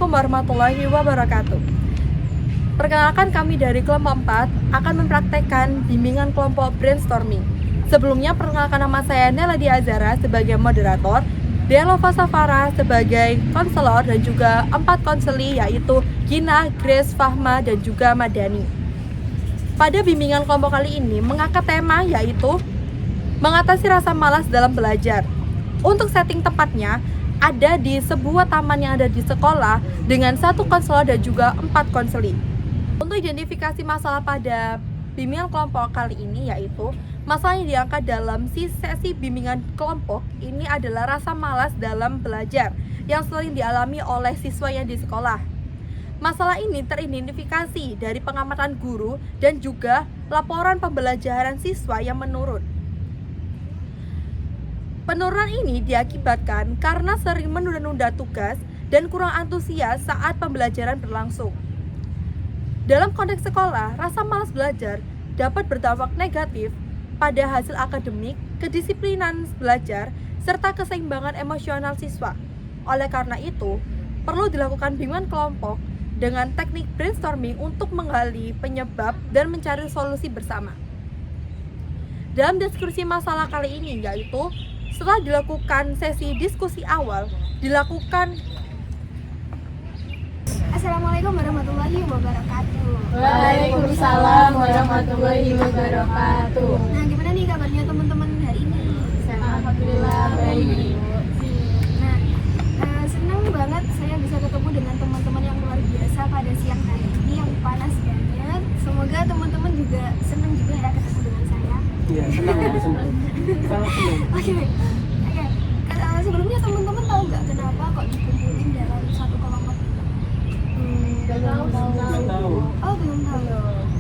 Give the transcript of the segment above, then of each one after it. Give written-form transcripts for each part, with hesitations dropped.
Assalamualaikum warahmatullahi wabarakatuh. Perkenalkan, kami dari kelompok 4 akan mempraktekkan bimbingan kelompok brainstorming. Sebelumnya, perkenalkan, nama saya Nela Diazara sebagai moderator, Delova Safara sebagai konselor, dan juga 4 konseli yaitu Gina, Grace, Fahma, dan juga Madani. Pada bimbingan kelompok kali ini mengangkat tema yaitu mengatasi rasa malas dalam belajar. Untuk setting tempatnya ada di sebuah taman yang ada di sekolah dengan 1 konselor dan juga 4 konseli. Untuk identifikasi masalah pada bimbingan kelompok kali ini yaitu masalah yang diangkat dalam sesi bimbingan kelompok ini adalah rasa malas dalam belajar yang sering dialami oleh siswa yang di sekolah. Masalah ini teridentifikasi dari pengamatan guru dan juga laporan pembelajaran siswa yang menurun. Penurunan ini diakibatkan karena sering menunda-nunda tugas dan kurang antusias saat pembelajaran berlangsung. Dalam konteks sekolah, rasa malas belajar dapat berdampak negatif pada hasil akademik, kedisiplinan belajar, serta keseimbangan emosional siswa. Oleh karena itu, perlu dilakukan bimbingan kelompok dengan teknik brainstorming untuk menggali penyebab dan mencari solusi bersama. Dalam diskusi masalah kali ini yaitu setelah dilakukan sesi diskusi awal, dilakukan Assalamualaikum warahmatullahi wabarakatuh. Waalaikumsalam warahmatullahi wabarakatuh. Nah, gimana nih kabarnya teman-teman hari ini? Alhamdulillah baik. Nah, senang banget saya bisa ketemu dengan teman-teman yang luar biasa pada siang hari ini yang panas banget. Semoga teman-teman juga senang juga ya ketemu dengan saya. Iya, senang. Sangat senang. Oke. Sebelumnya teman-teman tahu nggak kenapa kok dikumpulin dalam satu kelompok? Belum Tahu. Oh, belum tahu.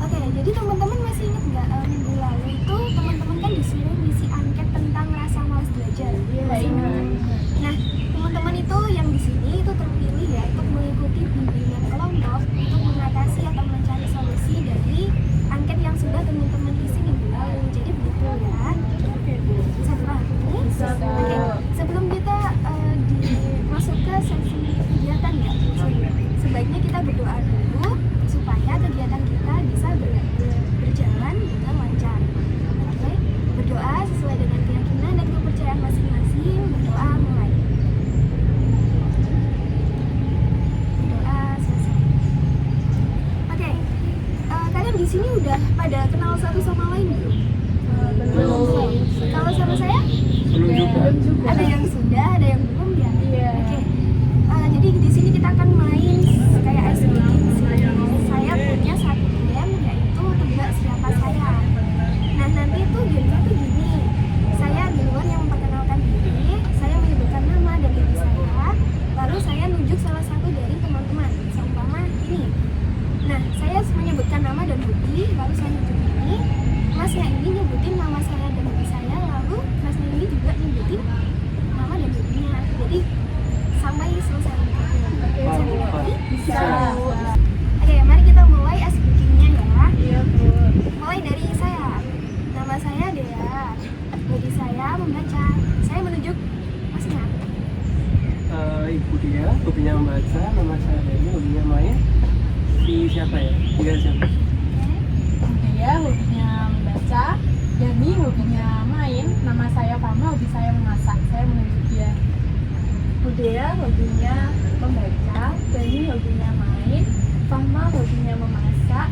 Oke, jadi teman-teman masih ingat nggak minggu lalu itu teman-teman kan disuruh ngisi angket tentang rasa malas belajar? Masih ingat? Nah, teman-teman itu yang di sini itu terpilih ya untuk mengikuti bimbingan kelompok untuk mengatasi atau mencari solusi dari angket yang sudah teman-teman isi minggu lalu. Jadi begitu ya. Bisa dipahami? Oke, sebelum kita masuk ke sesi kegiatan ya, sebaiknya kita berdoa dulu supaya kegiatan kita bisa berjalan dengan lancar. Oke, berdoa sesuai dengan keyakinan dan kepercayaan masing-masing. Berdoa mulai. Berdoa selesai. Oke, kalian di sini udah pada kenal satu sama lain belum? Belum. Kalau sama saya? Belum juga. Ada yang sudah, ada yang belum ya? Iya. Oke. Jadi di sini kita akan main kayak ice breaking sih. Saya punya satu game yaitu tebak siapa saya. Nah, nanti itu gamenya tuh gini. Saya duluan yang memperkenalkan diri, saya menyebutkan nama dan diri saya, lalu saya nunjuk salah satu dari teman-teman. Seumpama ini. Nah, saya menyebutkan nama dan bukti, lalu saya nunjuk ini. Masnya ini nyebutin nama saya dan diri saya, lalu masnya ini juga nyebutin nama dan buktinya. Jadi sampai selesai. Bisa dimengerti? Bisa. Oke, mari kita mulai ice breaking-nya ya. Iya, Bu. Mulai dari saya. Nama saya Dea. Bagi saya membaca. Saya menunjuk masnya. Ibu dia, hobinya membaca, nama saya Deni, hobinya main. Si siapa ya? Dia siapa? Oke. Dia hobinya membaca, Dani hobinya main, nama saya Fahma, hobi saya memasak. Saya menunjuk dia. Budaya hobinya membaca, Dani hobinya main, Fahma hobinya memasak,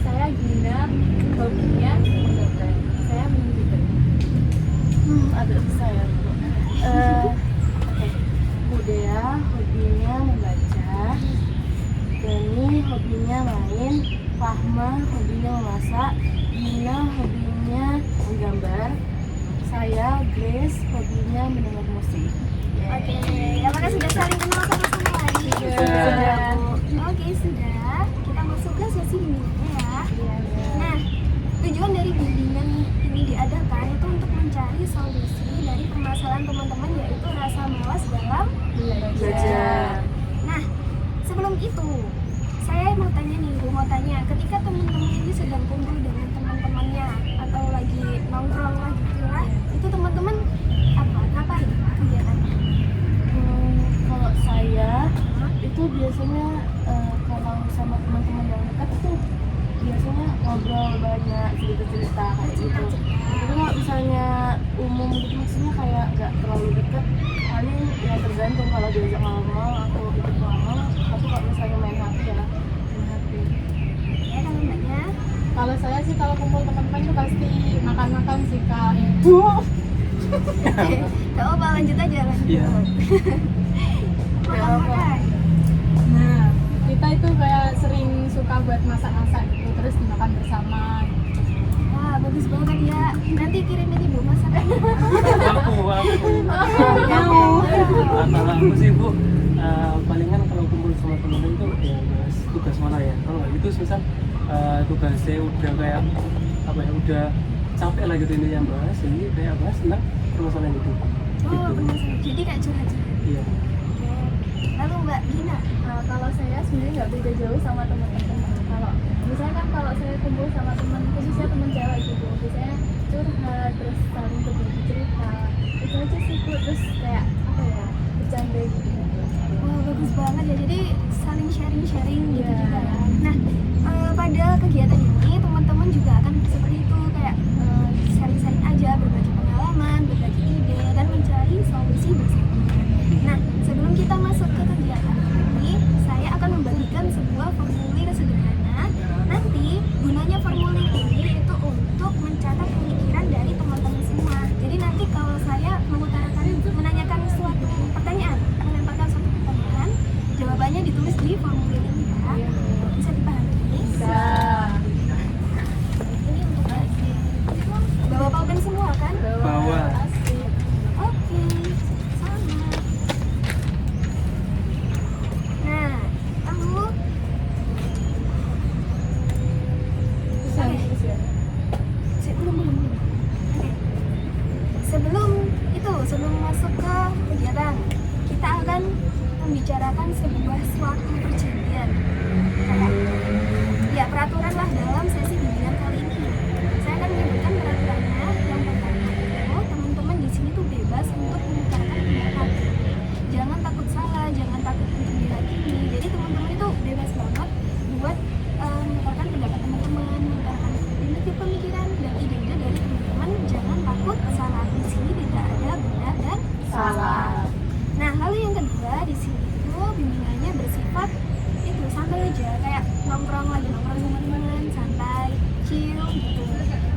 saya Gina hobinya menggambar. Saya menunjukkan. Ada saya. Budaya hobinya membaca, Dani hobinya main, Fahma hobinya memasak, Gina hobinya menggambar, saya Grace hobinya mendengar musik. Oke, apakah sudah saling kenal satu sama lain? Sudah. Oke, sudah. Kita masuk ke sesi bimbingannya ya. Nah, tujuan dari bimbingan ini diadakan itu untuk mencari solusi dari permasalahan teman-teman yaitu rasa malas dalam belajar. Nah, sebelum itu, saya mau tanya nih, ketika teman-teman ini sedang kumpul dengan teman-temannya atau lagi nongkrong lah gitu lah, itu teman-teman ngapain kegiatannya? Kalau saya itu biasa biasanya kalau sama teman-teman yang dekat tuh biasanya ngobrol banyak cerita-cerita kayak gitu. Tapi kalau misalnya umum gitu maksudnya kayak nggak terlalu dekat, paling ya tergantung kalau diajak ngomong aku ikut ngomong. Tapi kalau misalnya main HP ya main HP. Ya kalau mbaknya. Kalau saya sih kalau kumpul teman-teman itu pasti makan-makan sih Kak. Ibu. Gak apa, lanjut aja lanjut. Iya. Makan-makan. Nah, kita itu kayak sering suka buat masak-masak gitu, terus dimakan bersama. Wah, bagus banget ya. Nanti kirimin ibu masakan. Aku kalau aku sih Bu, palingan kalau kumpul sama temen tuh ya bahas tugas mana ya. Kalau nggak gitu susah, tugasnya udah kayak apa ya, udah capek lah gitu ini yang bahas, jadi kayak bahas tentang permasalahan itu. Oh, benar. Jadi kayak curhat-curhat. Iya. Oke. Lalu Mbak Gina, Kalau saya sebenarnya nggak beda jauh sama teman-teman. Kalau misalnya kan kalau saya kumpul sama teman, khususnya teman cewek gitu, biasanya curhat, terus saling berbagi cerita. Itu aja sih Bu, terus kayak apa ya, bercanda gitu. wah bagus banget ya. Jadi saling sharing-sharing gitu Iya. juga ya. Nah, pada kegiatan ini teman-teman juga akan seperti itu kayak sharing-sharing aja, berbagi pengalaman, berbagi ide, dan mencari solusi bersama. Nah, sebelum kita masuk ke kegiatan ini, saya akan membagikan sebuah formulir sederhana. Nanti gunanya formulir ini itu untuk mencatat pemikiran dari teman-teman semua. Jadi nanti kalau saya menanyakan suatu pertanyaan, melemparkan suatu pertanyaan, jawabannya ditulis di formulir ini ya. Bisa dipahami? Bisa. Ini untuk bawa pulpen semua kan? Bawa. Oke, sama. Nah, lalu belum. Oke. Sebelum masuk ke kegiatan, kita akan membicarakan sebuah suatu perjanjian. Kayak, ya peraturan lah dalam sesi bimbingan kali ini. Saya akan menyebutkan peraturannya. Yang pertama itu teman-teman di sini tuh bebas untuk mengutarakan pendapat. Jangan takut salah, jangan takut untuk dihakimi. Jadi teman-teman itu bebas banget buat mengutarakan pendapat teman-teman, mengutarakan pemikiran dan ide-ide dari teman-teman. Jangan takut salah. Di sini tidak ada benar dan salah. Nah, lalu yang kedua di sini tuh bimbingannya bersifat itu santai aja, kayak nongkrong sama teman, santai, chill gitu.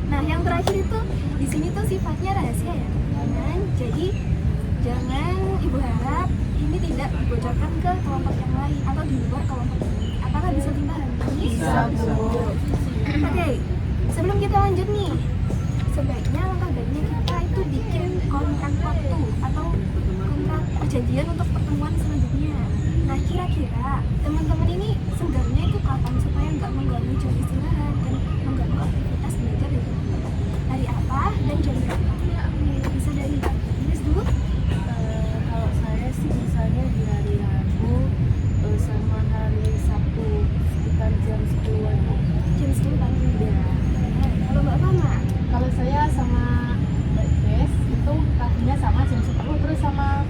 Nah, yang terakhir itu di sini tuh sifatnya rahasia ya, teman-teman. Jadi jangan ibu harap ini tidak dibocorkan ke kelompok yang lain atau di luar kelompok ini. Apakah bisa dipahami? Bisa. Oke, sebelum kita lanjut nih, sebaiknya langkah baiknya kita itu bikin kontrak waktu atau kontrak perjanjian untuk pertemuan selanjutnya. Nah, kira-kira teman-teman ini sebenarnya itu kapan supaya nggak mengganggu jam istirahat dan mengganggu aktivitas belajar dari teman-teman? Hari apa dan jam berapa? Bisa dari Ines dulu? Kalau saya sih misalnya di hari Rabu sama hari Sabtu sekitar jam 10-an. Jam 10 pagi. Ya. Kalau Mbak Mama? Kalau saya sama Mbak Grace itu tadinya sama jam 10, terus sama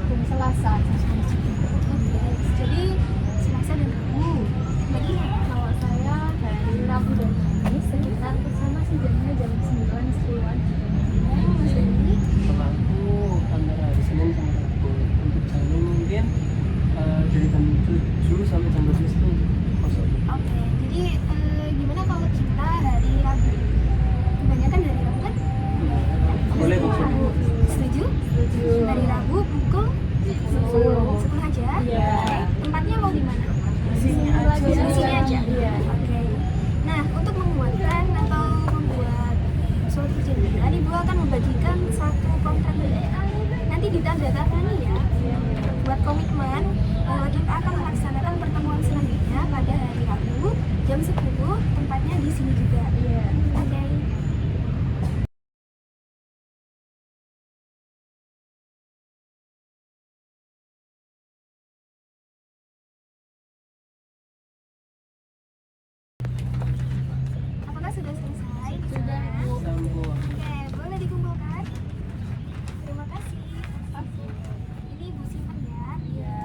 jam Selasa jam 10. Oke, jadi Selasa dan Rabu. Mbak Gina? Kalau saya dari Rabu dan Kamis sekitar sama sih jamnya jam 9-10-an. Mas Dani? Kalau aku antara hari Senin sama Rabu, untuk jalan mungkin dari jam 7 sampai jam 12 itu kosong. Oke, jadi gimana kalau kita hari Rabu? Kebanyakan hari Rabu kan? Boleh Bu. Setuju? Setuju. Hari Rabu pukul 10 aja? Iya. Oke. Tempatnya mau di mana? Di sini aja. Di sini aja? Iya. Oke. Nah, untuk menguatkan atau membuat suatu perjanjian, Ibu akan membagikan satu kontrak kerja. Nanti ditandatangani ya. Buat komitmen bahwa kita akan melaksanakan pertemuan selanjutnya pada hari Rabu jam 10, tempatnya di sini juga. Iya. Oke. Apakah sudah selesai? Sudah, Bu. Sambung. Oke, boleh dikumpulkan. Terima kasih. Ini Bu simpan ya. Iya.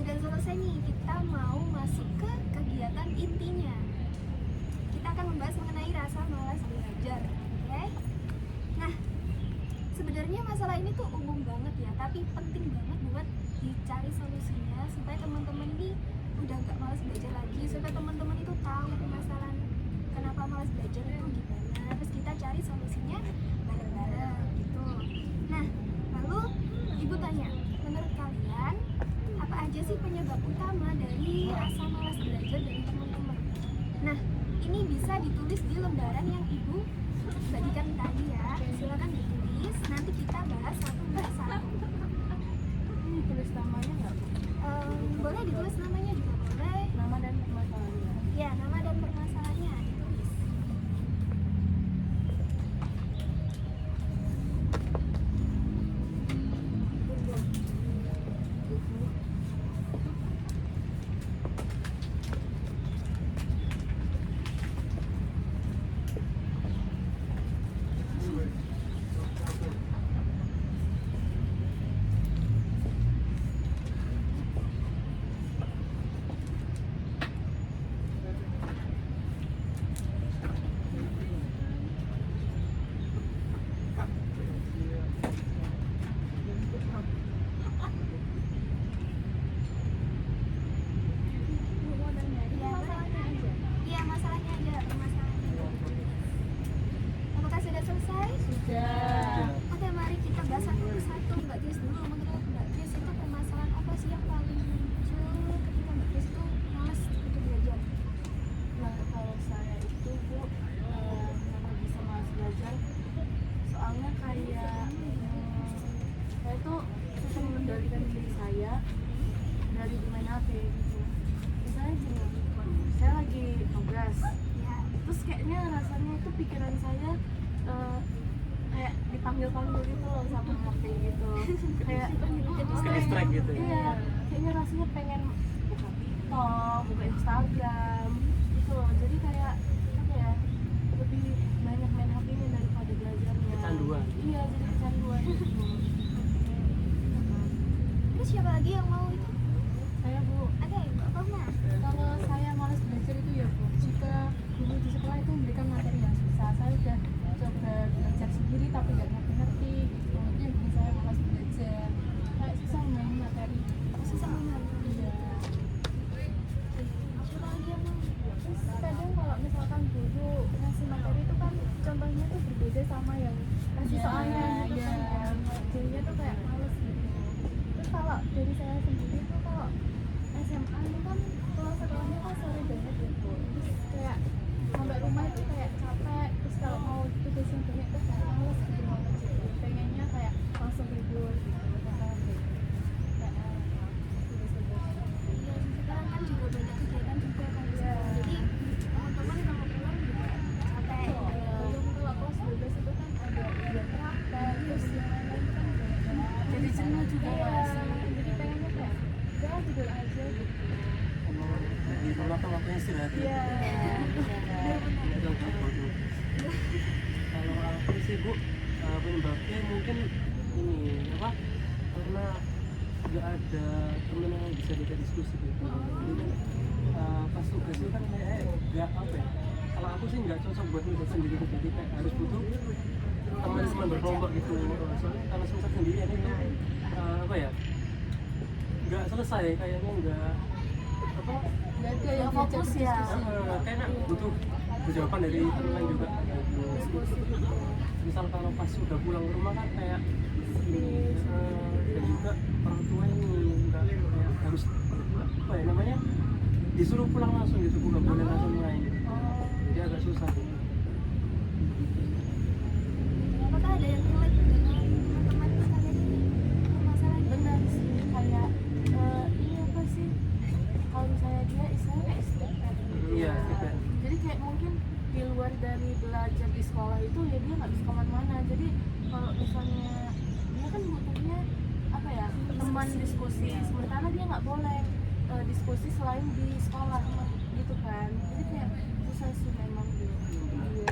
udah selesai nih, kita mau masuk ke kegiatan intinya. Kita akan membahas mengenai rasa malas belajar, oke? Nah, sebenarnya masalah ini tuh umum banget ya, tapi penting banget buat dicari solusinya supaya teman-teman ini udah nggak malas belajar lagi, supaya teman-teman itu tahu permasalahan kenapa malas belajar itu gimana, terus kita cari solusinya bareng-bareng gitu. Nah, lalu ibu tanya, menurut kalian apa aja sih penyebab utama dari rasa malas belajar dari teman-teman? Nah, ini bisa ditulis di lembaran yang ibu bagikan tadi ya. Silakan ditulis, nanti kita bahas satu persatu. Ini tulis namanya nggak? Boleh ditulis namanya juga boleh. Nama dan permasalahannya. Ya, nama dan permasalahannya ditulis. Iya, masalahnya aja, permasalahannya. Apakah sudah selesai? Sudah. Oke, mari kita bahas satu persatu. Mbak Tis dulu, menurut Mbak Tis itu permasalahan apa sih yang paling muncul ketika Mbak Tis itu malas untuk belajar? Nah, kalau saya itu Bu, kenapa bisa malas belajar? Soalnya kayak saya tuh susah mengendalikan diri saya dari bermain HP gitu. Misalnya gini, saya lagi tugas, Ya, terus kayaknya rasanya itu pikiran saya kayak dipanggil-panggil gitu loh sama HP gitu. Kayak Ke distract gitu ya? Iya, kayaknya rasanya pengen buka TikTok, buka Instagram gitu loh. Jadi kayak apa ya, lebih banyak main HP-nya daripada belajarnya. Kecanduan. Iya, jadi kecanduan gitu. terus siapa lagi yang mau itu? Saya Bu, Oke, Mbak Fauna. Kalau saya malas belajar itu ya Bu, jika guru di sekolah itu memberikan materi yang susah, saya udah coba belajar sendiri tapi nggak ngerti-ngerti gitu. Itu yang bikin saya malas belajar. Kayak susah memahami materi. Susah memahami. Iya. Siapa lagi yang mau? Terus kadang kalau misalkan guru ngasih materi itu kan contohnya tuh berbeda sama yang kasih Iya, soalnya gitu iya. kan. Jadinya tuh kayak males gitu. Terus kalau dari saya sendiri tuh kalau SMA itu kan kalau sekolahnya kan sore banget gitu. Terus kayak sampai rumah itu kayak capek. Terus kalau mau tugas yang banyak tuh kayak males gitu mau ngerjain. Pengennya kayak langsung tidur gitu. Karena kayak tugas-tugas. Iya, sekarang kan juga banyak kegiatan juga kan di sekolah. Jadi teman-teman kalau pulang juga capek. Belum kalau kelas 12 itu kan ada ujian praktek, terus yang lain-lain kan banyak. Jadi jenuh juga Iya, nggak sih? jadi pengennya kayak udah tidur aja gitu. Di rumah kan waktunya istirahat. Iya. Nggak tahu apa. Kalau aku sih Bu, penyebabnya mungkin ini apa? Karena nggak ada temen yang bisa kita diskusi gitu. Jadi kan pas tugas itu kan kayak nggak apa ya? Kalau aku sih nggak cocok buat nulis sendiri gitu. Jadi kayak harus butuh teman-teman berkelompok gitu. Soalnya kalau semester sendirian itu apa ya? Nggak selesai kayaknya nggak apa? Nggak ada yang Nggak fokus ya. Kayaknya butuh jawaban dari teman juga gitu. Misal kalau pas udah pulang ke rumah kan kayak ini dan juga orang tua ini nggak kayak harus apa ya namanya disuruh pulang langsung gitu, bukan boleh langsung main gitu. Jadi agak susah. Apakah ada yang relate dengan teman-teman kalian ini? Masalahnya? Benar sih, kayak ini apa sih, kalau misalnya dia istilahnya kayak step back gitu. Iya, step back. Jadi kayak mungkin di luar dari belajar di sekolah itu ya dia nggak bisa kemana-mana. Jadi kalau misalnya dia kan butuhnya apa ya, teman diskusi, sementara dia nggak boleh diskusi selain di sekolah gitu kan. Jadi kayak susah sih memang dia. Iya.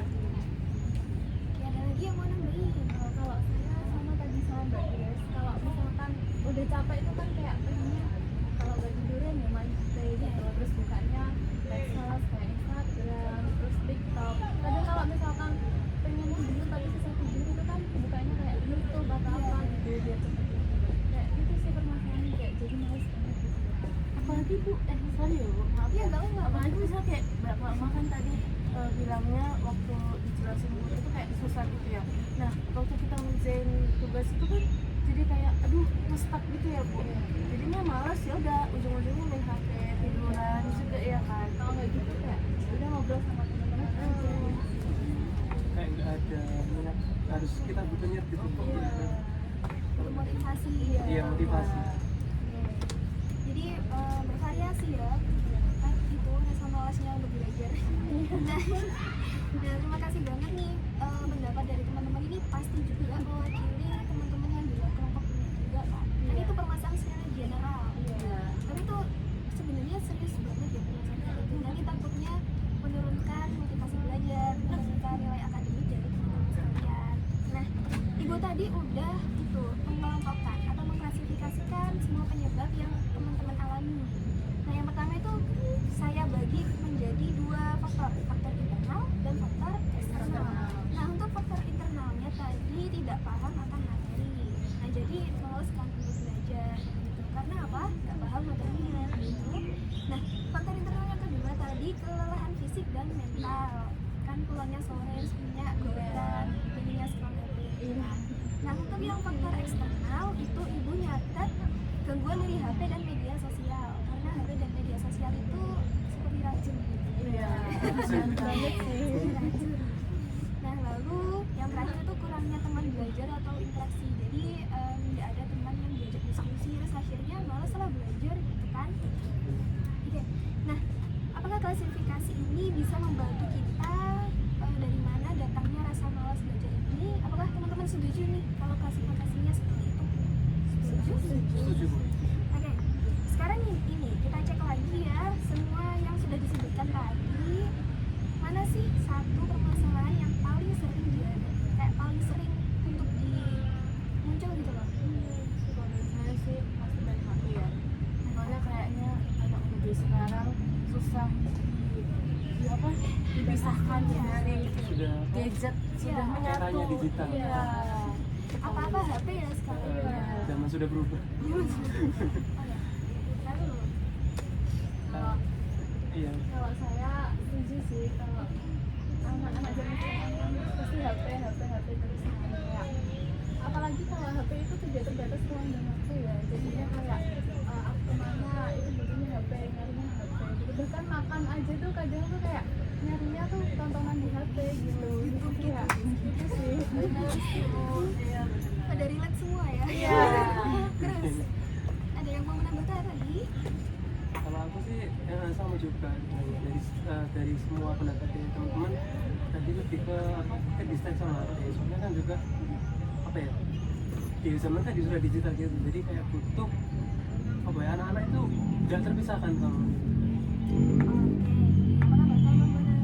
Oke, ada lagi yang mau nambahin? Kalau saya sama tadi sama Mbak Grace, kalau misalkan udah capek itu kan kayak pengennya buka kalau nggak tiduran ya main HP gitu, terus bukanya medsos kayak Instagram, terus TikTok. Kadang kalau misalkan pengen tidur tapi susah tidur itu kan bukanya kayak YouTube atau apa gitu biar cepet tidur. Kayak itu sih permasalahannya, kayak jadi males banget gitu. Apalagi Bu, sorry ya Bu, maaf Iya, ya. nggak apa-apa. Apalagi misalnya kayak Bapak makan tadi bilangnya waktu dijelasin guru itu kayak susah gitu ya. Nah, waktu kita ngerjain tugas itu kan jadi kayak aduh nge-stuck gitu ya Bu. Jadinya malas, ya udah ujung-ujungnya main HP, tiduran juga ya kan. Kalau nggak gitu kayak ya udah ngobrol sama teman-teman aja. Kayak nggak ada minat, harus kita butuh niat gitu. Motivasi. Iya, motivasi. Jadi bervariasi ya, kan itu rasa malasnya untuk belajar. Nah, terima kasih banget nih pendapat dari teman-teman ini pasti juga mewakili teman-teman yang di luar kelompok ini juga kan. Dan itu permasalahan secara general. Tapi itu sebenarnya serius banget ya permasalahan itu. Nanti takutnya menurunkan motivasi belajar, menurunkan nilai akademik dari teman-teman sekalian. Nah, Ibu tadi udah itu mengelompokkan atau mengklasifikasikan semua penyebab yang teman-teman alami. Nah, yang pertama itu saya bagi menjadi dua faktor internal dan faktor eksternal. Nah, untuk faktor internalnya tadi tidak paham akan materi. Nah, jadi meloloskan untuk belajar gitu. Karena apa? Nggak paham materinya gitu. Nah, faktor internal yang kedua tadi kelelahan fisik dan mental. Kan pulangnya sore, punya goreran, ininya scroll HP. Nah, untuk yang faktor eksternal itu Ibu nyatet gangguan dari HP dan media sosial. Karena HP dan media sosial itu seperti racun gitu. Iya. Banget sih. Racun. Nah, lalu yang terakhir itu kurangnya teman belajar atau interaksi. Jadi tidak ada teman yang diajak diskusi, terus akhirnya malas lah belajar gitu kan. Oke. Nah, apakah klasifikasi ini bisa membantu kita dari mana datangnya rasa malas belajar ini? Apakah teman-teman setuju nih kalau klasifikasinya seperti itu? Setuju Bu. Oke, sekarang ini kita cek lagi ya semua yang sudah disebutkan tadi. Mana sih satu permasalahan yang paling sering kayak paling sering untuk muncul gitu loh? Kalau dari saya sih pasti dari HP ya. Soalnya kayaknya anak muda sekarang susah di apa dipisahkan dari Sudah gadget, sudah menyatu. eranya digital. Iya. Apa-apa HP ya sekarang. Zaman sudah berubah. Oh ya, lalu Iya. Kalau saya setuju sih, kalau anak-anak zaman sekarang kan pasti HP terus kayak apalagi kalau HP itu tidak terbatas ruang dan waktu ya, jadinya kayak aku kemana itu butuhnya HP, nyarinya HP gitu. Bahkan makan aja tuh kadang tuh kayak nyarinya tuh tontonan di HP gitu. Iya, gitu sih. pada relate semua ya. Iya. Terus ada yang mau menambahkan tadi? Kalau aku sih sama juga dari semua pendapat dari teman-teman tadi lebih ke distance sama HP. Soalnya kan juga apa ya, di zaman tadi sudah digital gitu, jadi kayak butuh apa ya, anak-anak itu nggak terpisahkan sama Apakah bakal menggunakan?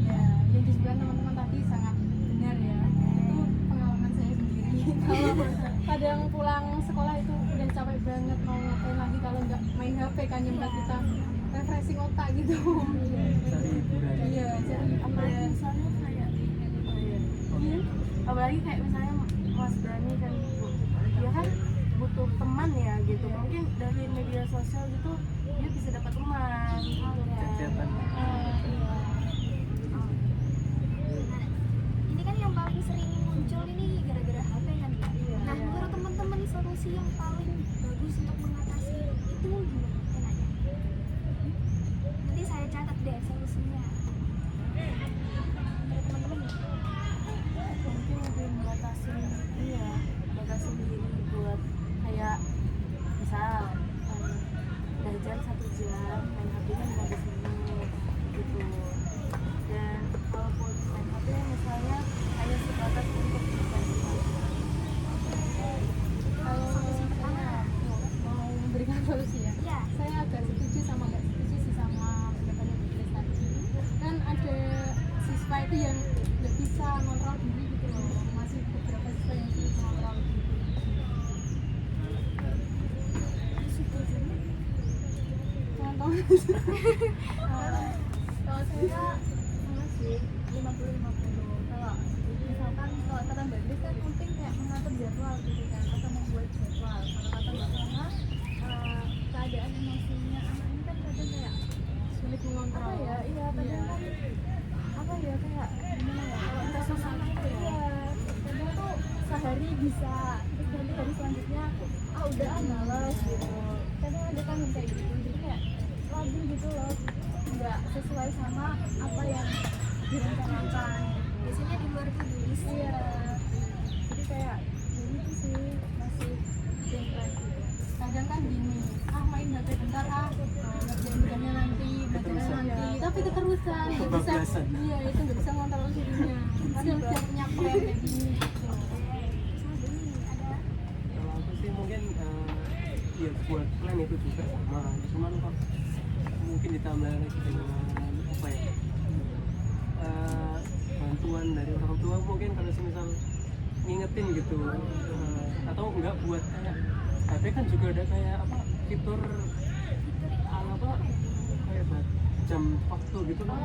Ya, yang disebutkan teman-teman tadi sangat benar ya. Itu pengalaman saya sendiri. Kalau kadang pulang sekolah itu udah capek banget, mau ngapain lagi kalau nggak main HP kan yang buat kita refreshing otak gitu. cari hiburan. Iya, jadi Apalagi misalnya kayak apalagi kayak misalnya Mas Dani kan Bu, dia kan butuh teman ya gitu, mungkin dari media sosial gitu dia bisa dapat teman gitu kan. Chat-chatan. Iya. Nah, ini kan yang paling sering muncul ini gara-gara HP kan ya. Nah, menurut teman-teman solusi yang paling bagus untuk mengatasi itu gimana? Enaknya? Nanti saya catat deh solusinya. Menurut teman-teman ya? Mungkin lebih membatasi diri buat kayak misal belajar Kalau saya sama sih 50-50. Kalau misalkan kalau kata Mbak Grace kan mungkin kayak mengatur jadwal gitu kan, atau membuat jadwal. Kalau kata Mbak Rana, keadaan emosinya anak ini kan kadang kayak Sulit mengontrol. apa ya, iya kadang kan apa ya kayak gimana ya, kalau kita suasana itu ya kadang tuh sehari bisa, terus nanti hari selanjutnya udah males gitu. Kadang ada kan yang kayak gitu, jadi kayak labil gitu loh, nggak sesuai sama apa yang direncanakan. Biasanya di luar to do list. Iya, jadi kayak ya gitu sih, masih kayak gitu. Kadang kan gini, main HP bentar ngerjain nanti, belajarnya nanti, tapi keterusan, nggak bisa, Kebablasan. iya itu nggak bisa ngontrol dirinya, kan udah punya plan kayak gini gitu. Sama Deni ada Kalau aku sih mungkin ya buat plan itu juga sama, cuman kok mungkin ditambah lagi dengan apa ya, bantuan dari orang tua mungkin kalau semisal ngingetin gitu, atau enggak buat kayak HP kan juga ada kayak apa fitur apa kayak buat jam waktu gitu lah,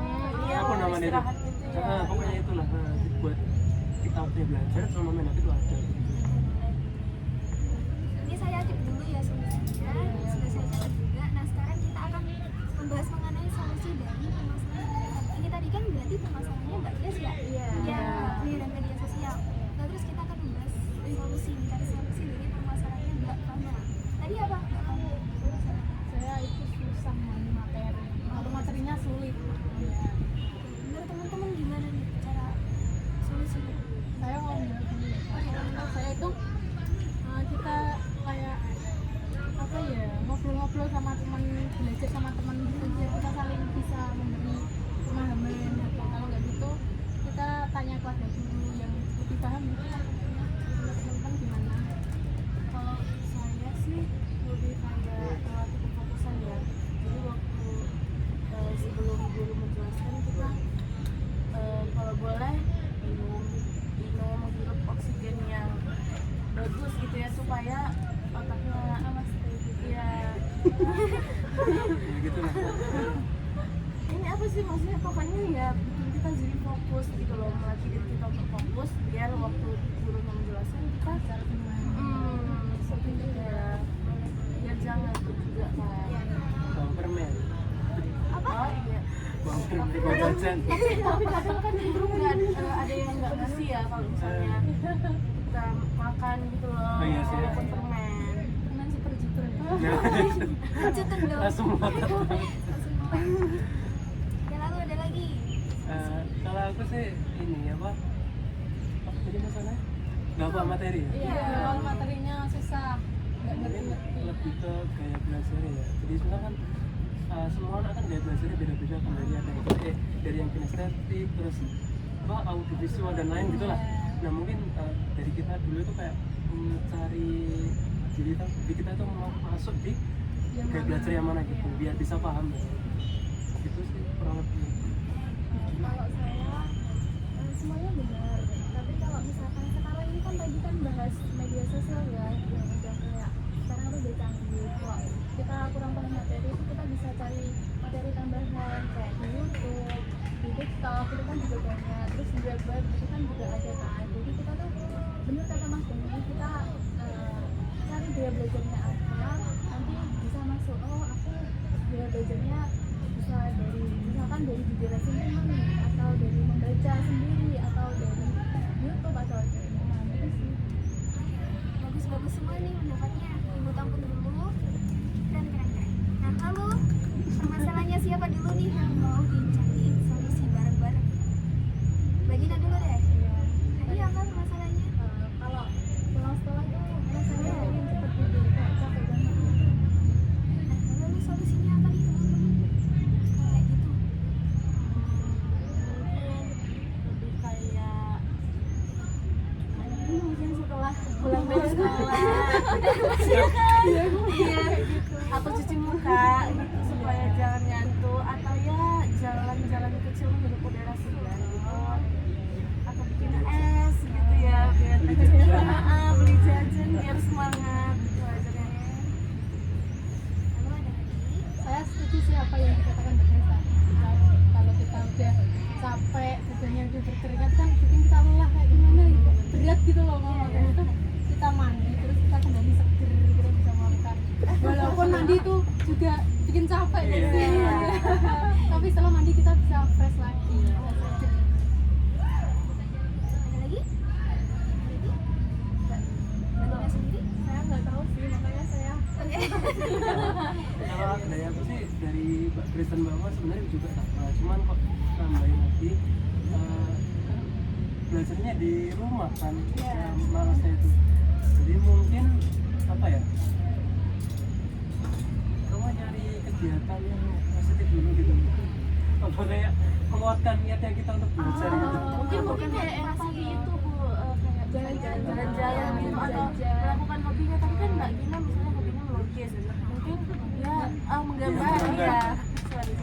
iya, apa namanya itu, istirahat gitu ya. pokoknya itulah, buat kita waktunya belajar sama main HP itu ada. ini saya adip dulu ya solusinya, sudah saya catat juga. Nah sekarang kita akan membahas mengenai solusi dari permasalahan ini tadi kan berarti permasalahannya Mbak Grace ya? Iya. Ya, dan media sosial. Nah terus kita akan membahas solusi, mencari solusi dari permasalahannya Mbak Rana. Tadi apa? Saya itu susah memahami materi, kalau materinya sulit. Menurut teman-teman gimana nih cara solusinya? Saya mau bilang gini, kalau saya itu kita kayak apa ya, ngobrol-ngobrol sama teman, belajar sama teman gitu, biar kita saling bisa memberi pemahaman gitu. Kalau nggak gitu kita tanya kepada guru yang lebih paham gitu kan. Menurut teman-teman gimana? Kalau saya sih lebih kayak melatih kefokusan ya. Jadi waktu sebelum guru menjelaskan kita kalau boleh minum menghirup oksigen yang bagus gitu ya, supaya otaknya awas gitu ya. Ya gitu lah. Ini apa sih maksudnya, pokoknya ya bikin kita jadi fokus gitu loh, melatih diri kita untuk fokus biar waktu gurunya menjelaskan kita seperti itu ya, biar jangan juga kan. Bawa permen, Oh iya. bawa permen, bawa jajan. Tapi kadang kan guru nggak ada yang nggak ngasih ya, kalau misalnya kita makan gitu loh, Oh iya sih. walaupun permen. Permen super jiper. Lanjutin dong. Langsung ngotot. Ya lalu ada lagi. Kalau aku sih ini apa jadi masalahnya nggak apa materi ya. Iya, kalau materinya susah, nggak Mungkin ngerti-ngerti. lebih ke gaya belajar ya. Jadi sebenarnya kan semua anak kan gaya belajarnya beda-beda kan, dari ada yang dari yang kinestetik, terus apa audiovisual dan lain gitulah. Nah mungkin dari kita dulu itu kayak mencari diri kita itu mau masuk di gaya belajar yang mana gitu, biar bisa paham. Gitu sih kurang lebih. Kalau saya semuanya benar, tapi kalau misalkan sekarang ini kan tadi kan bahas media sosial ya, yang udah kayak sekarang tuh udah canggih. Kalau kita kurang paham materi itu kita bisa cari materi tambahan kayak di YouTube, di TikTok itu kan juga banyak, terus di web itu kan juga ada kan. Jadi kita tuh benar kata Mas Deni, kita cari gaya belajarnya apa, nanti bisa masuk. Oh aku gaya belajarnya bisa dari misalkan dari dijelasin teman, atau dari membaca sendiri, atau dari YouTube, atau dari mana gitu sih. Bagus-bagus semua nih pendapatnya. Ibu tampun dulu. Keren. Nah lalu permasalahannya siapa dulu nih yang mau dicari solusi bareng-bareng? Mbak Gina dulu deh. Tadi apa permasalahannya? Kalau pulang sekolah itu rasanya pengen cepet tidur, kayak capek banget. Nah lalu solusinya apa nih teman-teman? Kayak gitu. Mungkin lebih kayak mungkin setelah pulang dari sekolah iya atau cuci muka gitu supaya jangan ngantuk, atau ya jalan-jalan kecil menghirup udara segar gitu, atau bikin es gitu ya biar Beli jajan. beli jajan biar semangat belajarnya. Lalu ada lagi. Saya setuju sih apa yang dikatakan Mbak Grace tadi. Kalau kita udah capek, badannya udah berkeringat kan bikin kita lelah kayak gimana gitu. Berat gitu loh makanya itu kita mandi terus kita kembali seger kita bisa makan. Walaupun mandi itu juga bikin capek ya. Tapi setelah mandi kita bisa fresh lagi. Ada lagi? Mbak sendiri? Saya nggak tahu sih makanya saya Kalau dari aku sih dari Mbak Kristen Bapak sebenarnya juga sama, cuman kok tambahin lagi kan belajarnya di rumah kan, yang malasnya itu. Jadi mungkin apa ya? Kamu nyari kegiatan yang positif dulu gitu. Apa kayak menguatkan niatnya kita untuk belajar gitu. Mungkin kayak yang tadi itu Bu, kayak jalan-jalan gitu atau melakukan hobinya. Tadi kan Mbak Gina misalnya hobinya melukis, mungkin dia menggambar ya. Sorry,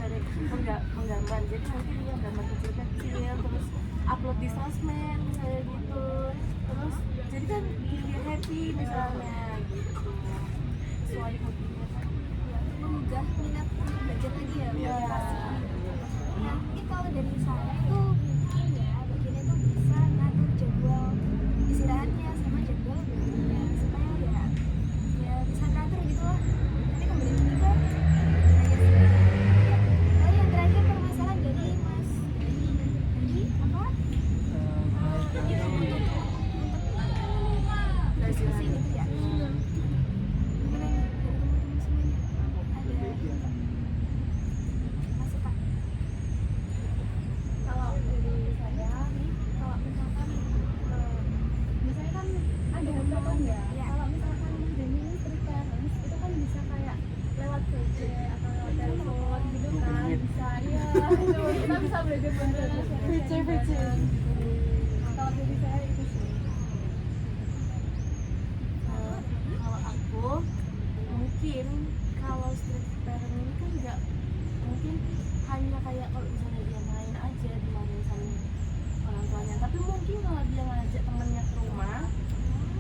menggambar. Jadi mungkin dia gambar kecil-kecil, terus upload di sosmed misalnya gitu. Terus jadi kan bikin dia happy misalnya gitu. Sesuai hobinya kan. Menggugah minat untuk belajar lagi ya. Iya. Nah, mungkin kalau dari saya itu mungkin ya bagiannya itu bisa ngatur jadwal istirahatnya sama jadwal belajarnya supaya ya bisa teratur gitu lah. Nanti kembali lagi ke lalu yang terakhir permasalahan dari Mas Dani apa? Diskusi gitu ya. Gimana nih dari teman-teman semuanya? Ada masukan? kalau dari saya kalau misalkan misalnya kan ada hambatan ya. Iya. Kalau misalkan Mas Dani ini freelance itu kan bisa kayak lewat VC atau lewat telepon gitu kan bisa ya itu kita bisa belajar VC kalau dari saya itu sih. Kalau aku mungkin kalau strict parent ini kan nggak mungkin hanya kayak kalau misalnya dia main aja dimarahin sama orang tuanya, tapi mungkin kalau dia ngajak temennya ke rumah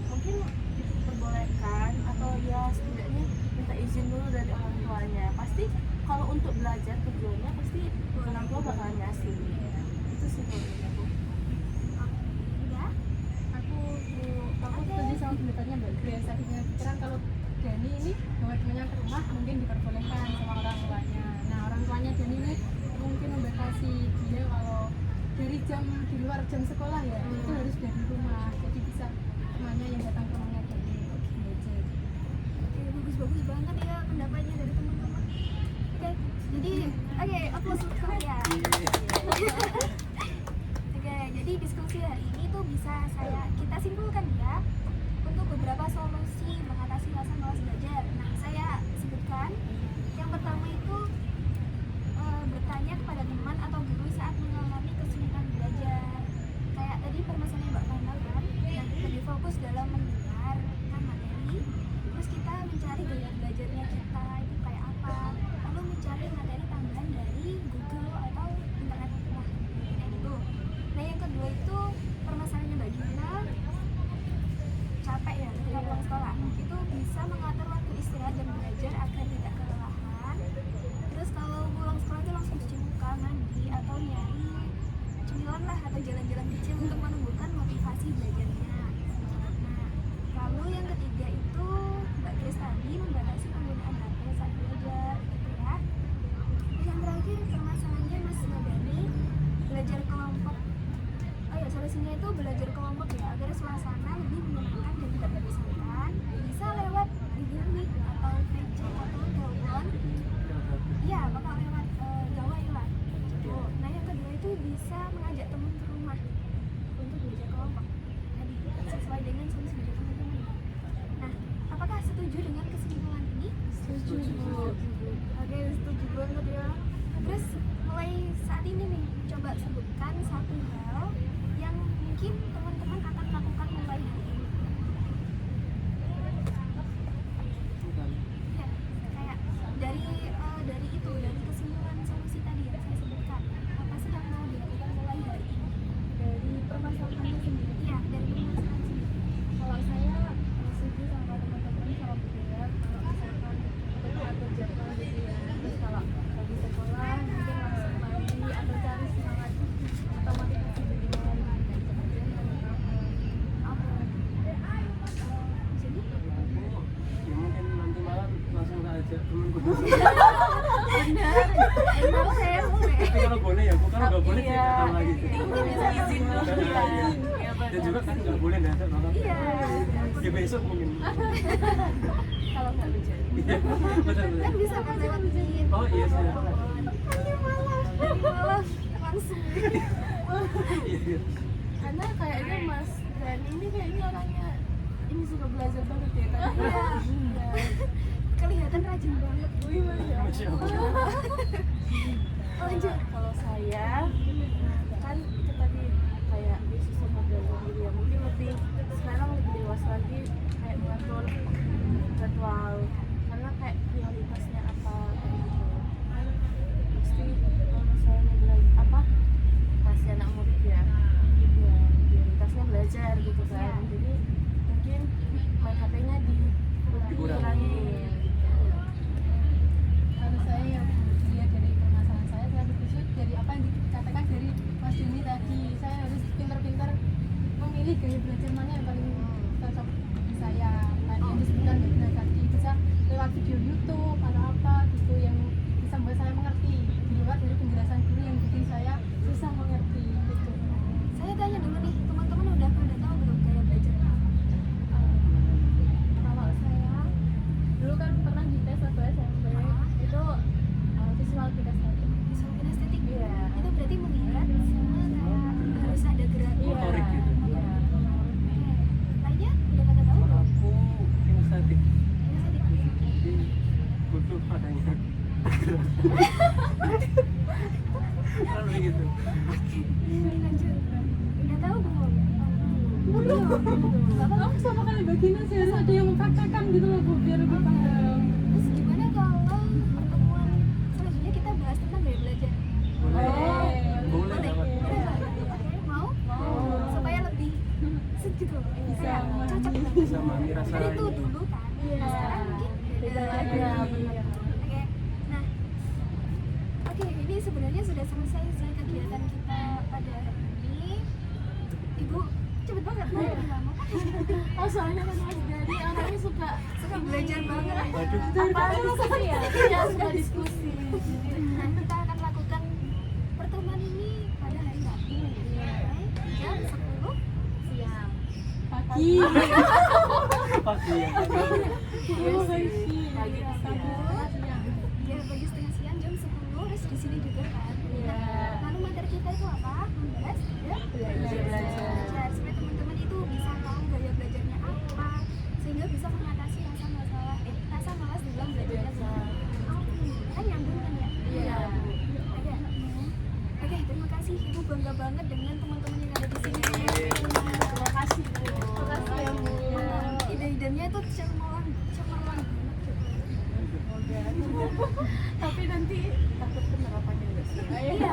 mungkin diperbolehkan atau ya setidaknya minta izin dulu dari orang tuanya. Pasti kalau untuk belajar tujuannya pasti orang tua bakalan ngasih. Itu sih kalau dari aku. Udah? Aku setuju sama pendapatnya Mbak Grace. Tadinya pikiran kalau Dani ini bawa temannya ke rumah mungkin diperbolehkan sama orang tuanya. Nah orang tuanya Dani ini mungkin membatasi dia kalau dari jam di luar jam sekolah ya itu harus dari rumah. Jadi bisa temannya yang datang ke rumahnya Dani untuk belajar. Oke, bagus banget ya pendapatnya dari teman-teman. Oke, upload untuk ya. Oke, jadi diskusi hari ini tuh bisa kita simpulkan ya untuk beberapa solusi mengatasi rasa malas belajar. Nah, saya sebutkan yang pertama itu bertanya kepada teman atau guru saat mengalami kesulitan belajar. Kayak tadi permasalahan Mbak Fana kan, yang lebih fokus dalam mendengarkan materi, terus kita mencari gaya belajarnya kita itu kayak apa, lalu mencari materi tambahan dari Google atau internet lah kayak gitu. Nah yang kedua itu permasalahannya Mbak Gina capek ya ketika pulang sekolah, itu bisa mengatur waktu istirahat dan belajar agar tidak kelelahan. Terus kalau pulang sekolah itu langsung cuci muka, mandi atau nyari cemilan lah atau jalan-jalan kecil untuk menumbuhkan motivasi belajarnya. Nah lalu yang ketiga itu Mbak Grace tadi membatasi penggunaan HP saat belajar gitu ya. Yang terakhir permasalahannya Mas Madani belajar kelompok. Oh ya, solusinya itu belajar kelompok ya agar suasana lebih menyenangkan dan tidak membosankan. Bisa lewat Google Meet atau VC atau telepon. Iya, bakal lewat Jawa ya. Gitu. Nah yang kedua itu bisa mengajak teman ke rumah untuk belajar kelompok. Tadi sesuai dengan solusi dari teman-teman. Nah, apakah setuju dengan kesimpulan ini? Setuju. Oke, setuju banget ya. Terus mulai saat ini nih, coba sebutkan satu hal yang mungkin teman-teman akan lakukan mulai hari ini. Ya, kayak dari itu, dari kesimpulan solusi tadi yang saya sebutkan. Apa sih yang mau dilakukan mulai hari ini? Dari permasalahannya sendiri. Iya, dari permasalahan sendiri. Kalau saya setuju sama teman-teman sama Bu Dea, kalau misalkan untuk atur jadwal gitu ya. Terus kalau nggak boleh Iya. cerita lagi. Izin dulu ya. Iya, Dan juga kan nggak boleh dasar banget. Iya. Ya besok mungkin. Kalau nggak lucu. Iya, betul. Kan bisa kan lewat izin. Oh iya sih. Malah langsung. Iya, iya. Karena kayaknya Mas Dani ini kayaknya orangnya ini suka belajar banget ya kan? Iya. Kelihatan rajin banget. Wih, Masya Allah. Lanjut. Kalau saya kan itu tadi kayak susah belajar gitu ya, mungkin lebih sekarang lebih dewasa lagi kayak mengatur jadwal karena kayak prioritasnya apa kayak gitu kan pasti kalau misalnya belajar apa masih anak murid ya prioritasnya belajar gitu kan jadi mungkin main HP-nya dikurangin. Kalau saya yang dilihat dari permasalahan saya berpikir dari apa yang dikatakan dari Mas Dini tadi, saya harus pintar-pintar memilih gaya belajar mana yang paling cocok bagi saya. Kayak yang disebutkan Dina tadi, bisa lewat video YouTube atau apa gitu yang bisa membuat saya mengerti di luar dari penjelasan guru yang bikin saya susah mengerti gitu. Saya tanya dulu nih, teman-teman udah pada tahu belum gaya belajarnya? Kalau saya dulu kan pernah dites waktu SMP itu visual kinestetik. Visual kinestetik. Iya. Itu berarti melihat sama kayak harus ada gerak. Motorik gitu. Iya. Lainnya udah pada tahu belum? Aku kinestetik. Kinestetik. Jadi butuh adanya. Lalu gitu. Lanjut. Udah tahu belum? Belum. Aku sama kali bagian sih harus ada yang mempraktekkan gitu loh Bu, biar lebih paham. Terus gimana kalau pertemuan selanjutnya kita bahas tentang gaya belajar? Boleh banget. Oke, mau? Supaya lebih set gitu loh. Bisa. Kayak cocok banget. Bisa mengirasa Kan itu gitu. dulu kan. Iya. Nah, sekarang mungkin beda lagi. Iya, Oke. benar. Nah, oke, ini sebenarnya sudah selesai sih kegiatan kita pada hari ini. Ibu cepet banget mau lama. Oh soalnya kan Mas Dani orangnya suka Belajar banget. Waduh. apa diskusi ya? Iya suka diskusi. Nah, kita akan lakukan pertemuan ini pada hari Rabu. Jam 10 siang. Pagi. Pagi ya. Iya sih. Lagi di sini. Ya, pagi setengah siang jam 10 terus di sini juga kan. Iya. Lalu materi kita itu apa? Membahas belajar. Supaya teman-teman itu bisa tahu gaya belajarnya apa, sehingga bisa mengatasi rasa malas dalam belajarnya. Kan nyambung kan ya? Iya. Ada. Oke, terima kasih. Ibu bangga banget dengan teman-teman yang ada di sini. Terima kasih Bu. Terima kasih ya Bu. Ide-idenya itu cemerlang banget gitu. Tapi nanti takut penerapannya enggak sih? Iya,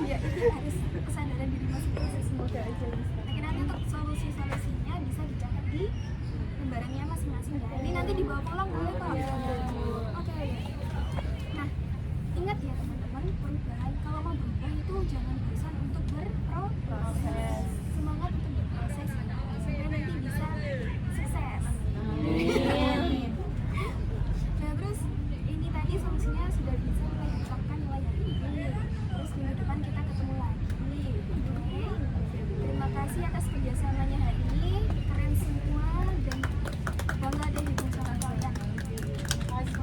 iya, itu harus kesadaran diri masing-masing. Semoga aja bisa. Oke, nanti untuk solusi-solusinya bisa dicatat di lembarannya masing-masing ya. Ini nanti dibawa pulang boleh kok. Oke. Nah, ingat ya teman-teman, perubahan kalau mau berubah itu jangan bosan untuk berproses. Semangat untuk berproses supaya nanti bisa sukses. Nah, terus ini tadi solusinya sudah bisa mulai ditetapkan mulai hari ini. Terus minggu depan kita ketemu lagi. Oke. Terima kasih atas kerjasamanya hari ini. Keren semua dan bangga deh ibu sama kalian.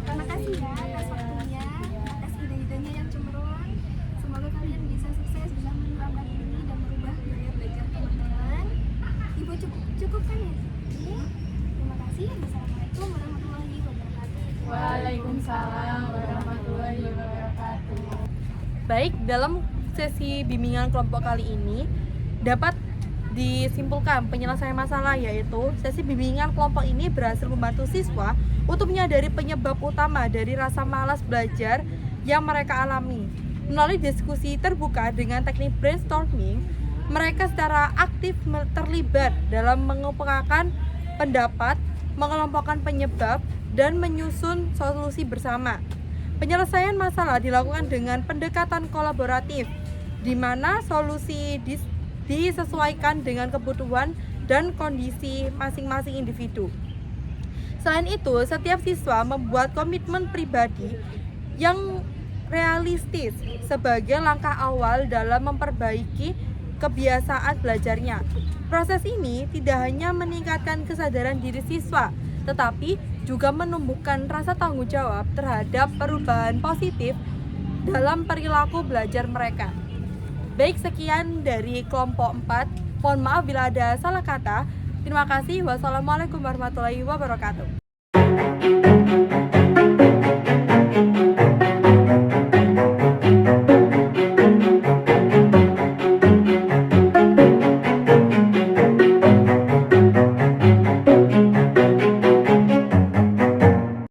Terima kasih ya atas waktunya, atas ide-idenya yang cemerlang. Semoga kalian bisa sukses bisa menerapkan ini dan merubah gaya belajar teman-teman. Ibu cukupkan ya sini. Terima kasih. Wassalamualaikum warahmatullahi wabarakatuh. Waalaikumsalam warahmatullahi wabarakatuh. Baik, dalam sesi bimbingan kelompok kali ini dapat disimpulkan penyelesaian masalah, yaitu sesi bimbingan kelompok ini berhasil membantu siswa untuk menyadari penyebab utama dari rasa malas belajar yang mereka alami. Melalui diskusi terbuka dengan teknik brainstorming, mereka secara aktif terlibat dalam mengemukakan pendapat, mengelompokkan penyebab, dan menyusun solusi bersama. Penyelesaian masalah dilakukan dengan pendekatan kolaboratif, di mana solusi disesuaikan dengan kebutuhan dan kondisi masing-masing individu. Selain itu, setiap siswa membuat komitmen pribadi yang realistis sebagai langkah awal dalam memperbaiki kebiasaan belajarnya. Proses ini tidak hanya meningkatkan kesadaran diri siswa, tetapi juga menumbuhkan rasa tanggung jawab terhadap perubahan positif dalam perilaku belajar mereka. Baik, sekian dari kelompok 4. Mohon maaf bila ada salah kata. Terima kasih. Wassalamualaikum warahmatullahi wabarakatuh.